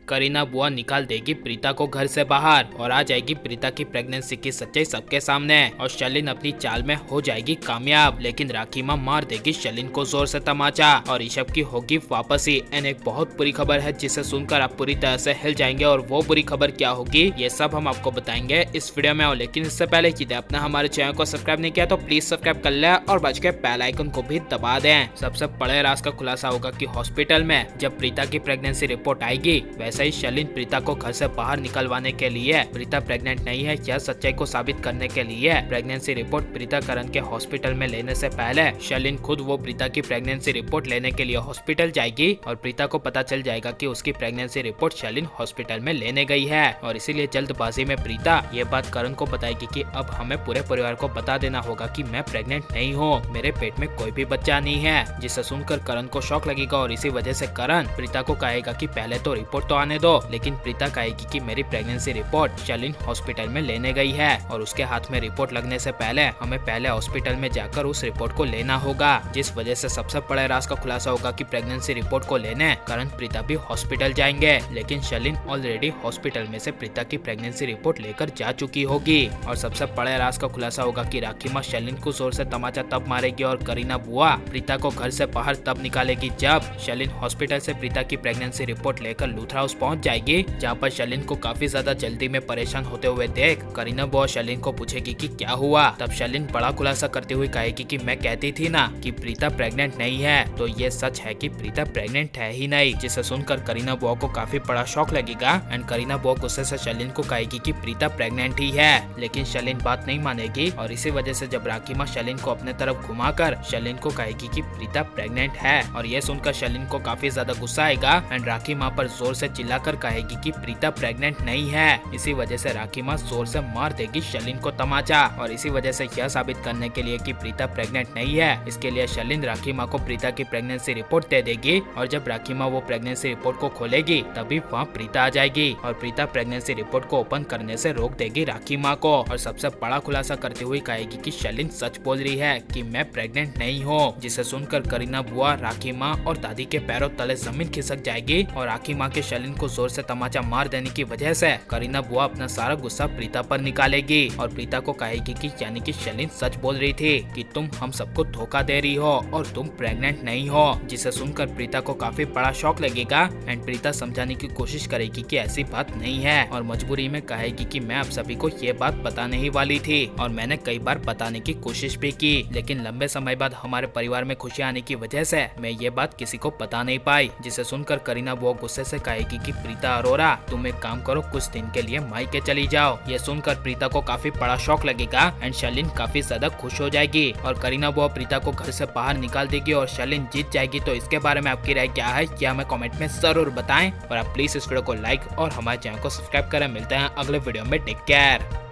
करीना बुआ निकाल देगी प्रीता को घर से बाहर और आ जाएगी प्रीता की प्रेगनेंसी की सच्चाई सबके सामने और शर्लिन अपनी चाल में हो जाएगी कामयाब। लेकिन राखी माँ मार देगी शर्लिन को जोर से तमाचा और ऋषभ की होगी वापसी। एंड एक बहुत बुरी खबर है जिसे सुनकर आप पूरी तरह से हिल जाएंगे और वो बुरी खबर क्या होगी ये सब हम आपको बताएंगे इस वीडियो में। लेकिन इससे पहले यदि आपने हमारे चैनल को सब्सक्राइब नहीं किया तो प्लीज सब्सक्राइब कर ले और बच के बेल आइकन को भी दबा दें। सबसे बड़े राज का खुलासा होगा कि हॉस्पिटल में जब प्रीता की प्रेगनेंसी रिपोर्ट आएगी वैसे ही शर्लिन प्रीता को घर से बाहर निकलवाने के लिए प्रीता प्रेग्नेंट नहीं है यह सच्चाई को साबित करने के लिए प्रेगनेंसी रिपोर्ट प्रीता करण के हॉस्पिटल में लेने से पहले शर्लिन खुद वो प्रीता की प्रेगनेंसी रिपोर्ट लेने के लिए हॉस्पिटल जाएगी और प्रीता को पता चल जाएगा कि उसकी प्रेगनेंसी रिपोर्ट शर्लिन हॉस्पिटल में लेने गई है और इसीलिए जल्दबाजी में प्रीता ये बात करण को बताएगी कि अब हमें पूरे परिवार को बता देना होगा कि मैं प्रेग्नेंट नहीं हूँ, मेरे पेट में कोई भी बच्चा नहीं है। जिसे सुनकर करण को शॉक लगेगा और इसी वजह से करण प्रीता को कहेगा कि पहले तो रिपोर्ट तो आने दो। लेकिन प्रीता कहेगी कि मेरी प्रेगनेंसी रिपोर्ट शर्लिन हॉस्पिटल में लेने गई है और उसके हाथ में रिपोर्ट लगने से पहले हमें पहले हॉस्पिटल में जाकर उस रिपोर्ट को लेना होगा। जिस वजह से सबसे बड़े राज का खुलासा होगा कि प्रेगनेंसी रिपोर्ट को लेने करण प्रीता भी हॉस्पिटल जाएंगे। लेकिन शर्लिन ऑलरेडी हॉस्पिटल में से प्रीता की प्रेगनेंसी रिपोर्ट लेकर जा चुकी होगी। और सबसे बड़े राज का खुलासा होगा कि राखी माँ शर्लिन को जोर से तमाचा तब मारेगी और करीना बुआ प्रीता को घर से बाहर तब निकालेगी जब शर्लिन हॉस्पिटल से प्रीता की प्रेगनेंसी रिपोर्ट लेकर लूथरा हाउस पहुंच जाएगी, जहां पर शर्लिन को काफी ज्यादा जल्दी में परेशान होते हुए देख करीना बुआ शर्लिन को पूछेगी कि क्या हुआ। तब शर्लिन बड़ा खुलासा करते हुए कहेगी कि मैं कहती थी ना कि प्रीता प्रेग्नेंट नहीं है, तो ये सच है कि प्रीता प्रेग्नेंट है ही नहीं। जिसे सुनकर करीना बुआ को काफी बड़ा शॉक लगेगा एंड करीना बुआ गुस्से से शर्लिन को कहेगी कि प्रीता प्रेग्नेंट ही है। लेकिन शर्लिन बात नहीं मानेगी और इसी वजह से जब राखी माँ शर्लिन को अपने तरफ घुमाकर शर्लिन को कहेगी कि प्रीता प्रेग्नेंट है और ये सुनकर शर्लिन को काफी ज्यादा गुस्सा आएगा एंड राखी माँ पर जोर से चिल्लाकर कहेगी कि प्रीता प्रेग्नेंट नहीं है। इसी वजह से राखी माँ जोर से मार देगी शर्लिन को तमाचा और इसी वजह से यह साबित करने के लिए कि प्रीता प्रेग्नेंट नहीं है इसके लिए शर्लिन राखी माँ को प्रीता की प्रेगनेंसी रिपोर्ट दे देगी और जब राखी माँ वो प्रेगनेंसी रिपोर्ट को खोलेगी तभी वहाँ प्रीता आ जाएगी और प्रीता प्रेगनेंसी रिपोर्ट को ओपन करने से रोक देगी राखी माँ को और सबसे बड़ा खुलासा करते हुए कहेगी कि शर्लिन सच बोल रही है कि मैं प्रेग्नेंट नहीं हूँ। जिसे सुनकर करीना बुआ राखी माँ और दादी के पैरों तले जमीन खिसक जाएगी और राखी माँ के शर्लिन को जोर से तमाचा मार देने की वजह से करीना बुआ अपना सारा गुस्सा प्रीता पर निकालेगी और प्रीता को कहेगी कि यानी कि शर्लिन सच बोल रही थी कि तुम हम सबको धोखा दे रही हो और तुम प्रेग्नेंट नहीं हो। जिसे सुनकर प्रीता को काफी बड़ा शॉक लगेगा एंड प्रीता समझाने की कोशिश करेगी कि ऐसी बात नहीं है और मजबूरी में कहेगी कि मैं आप सभी को ये बात बताने ही वाली थी और मैंने कई बार बताने की कोशिश भी की, लेकिन लंबे समय बाद हमारे परिवार में खुशी आने की वजह से मैं ये बात किसी को बता नहीं पाई। जिसे सुनकर करीना वो गुस्से से कहेगी कि प्रीता अरोरा तुम एक काम करो, कुछ दिन के लिए मायके चली जाओ। ये सुनकर प्रीता को काफी बड़ा शॉक लगेगा एंड शर्लिन काफी ज्यादा खुश हो जाएगी और करीना वो प्रीता को घर से बाहर निकाल देगी और शर्लिन जीत जाएगी। तो इसके बारे में आपकी राय क्या है क्या हमें कमेंट में जरूर बताएं और आप प्लीज इस वीडियो को लाइक और हमारे चैनल को सब्सक्राइब करें। मिलते हैं अगले वीडियो में, टेक केयर।